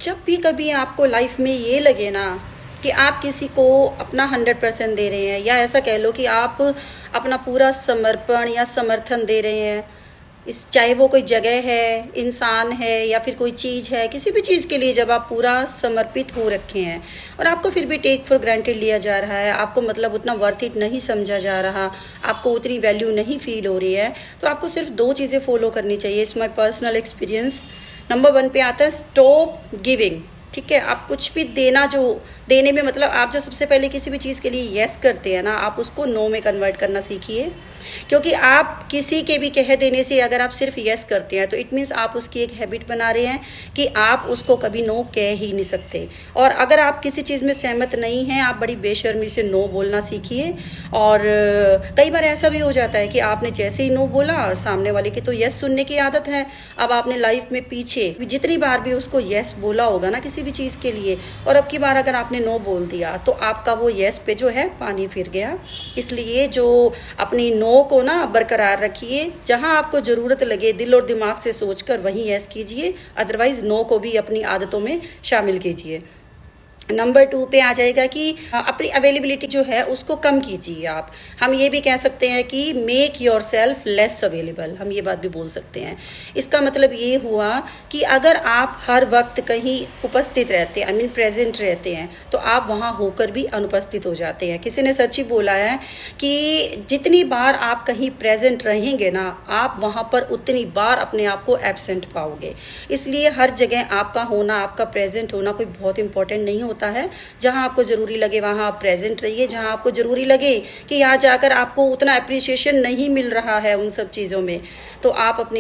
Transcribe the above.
जब भी कभी आपको लाइफ में ये लगे ना कि आप किसी को अपना 100% दे रहे हैं, या ऐसा कह लो कि आप अपना पूरा समर्पण या समर्थन दे रहे हैं, इस चाहे वो कोई जगह है, इंसान है, या फिर कोई चीज़ है, किसी भी चीज़ के लिए जब आप पूरा समर्पित हो रखे हैं और आपको फिर भी टेक फॉर ग्रांटेड लिया जा रहा है, आपको मतलब उतना वर्थ इट नहीं समझा जा रहा, आपको उतनी वैल्यू नहीं फील हो रही है, तो आपको सिर्फ 2 चीज़ें फॉलो करनी चाहिए। It's my personal experience. Number 1 पे आता है स्टॉप गिविंग। ठीक है, आप कुछ भी देने में मतलब आप जो सबसे पहले किसी भी चीज़ के लिए यस करते हैं ना, आप उसको नो में कन्वर्ट करना सीखिए। क्योंकि आप किसी के भी कह देने से अगर आप सिर्फ यस करते हैं तो इट मीन्स आप उसकी एक हैबिट बना रहे हैं कि आप उसको कभी नो कह ही नहीं सकते। और अगर आप किसी चीज़ में सहमत नहीं हैं, आप बड़ी बेशर्मी से नो बोलना सीखिए। और कई बार ऐसा भी हो जाता है कि आपने जैसे ही नो बोला, सामने वाले की तो यस सुनने की आदत है। अब आपने लाइफ में पीछे जितनी बार भी उसको यस बोला होगा ना किसी भी चीज़ के लिए, और अब की बार अगर आपने नो बोल दिया तो आपका वो यस पे जो है पानी फिर गया। इसलिए जो अपनी नो को ना बरकरार रखिए, जहां आपको ज़रूरत लगे दिल और दिमाग से सोचकर वहीं यस कीजिए, अदरवाइज नो को भी अपनी आदतों में शामिल कीजिए। नंबर 2 पे आ जाएगा कि अपनी अवेलेबिलिटी जो है उसको कम कीजिए आप। हम ये भी कह सकते हैं कि make your self less available, हम ये बात भी बोल सकते हैं। इसका मतलब ये हुआ कि अगर आप हर वक्त कहीं उपस्थित रहते हैं, आई मीन प्रेजेंट रहते हैं, तो आप वहाँ होकर भी अनुपस्थित हो जाते हैं। किसी ने सच ही बोला है कि जितनी बार आप कहीं प्रेजेंट रहेंगे ना, आप वहाँ पर उतनी बार अपने आप को एब्सेंट पाओगे। इसलिए हर जगह आपका होना, आपका प्रेजेंट होना कोई बहुत इंपॉर्टेंट नहीं होता है। जहां आपको जरूरी लगे वहां आप प्रेजेंट रहिए, जहां आपको जरूरी लगे कि यहाँ जाकर आपको उतना अप्रिसिएशन नहीं मिल रहा है उन सब चीज़ों में, तो आप अपने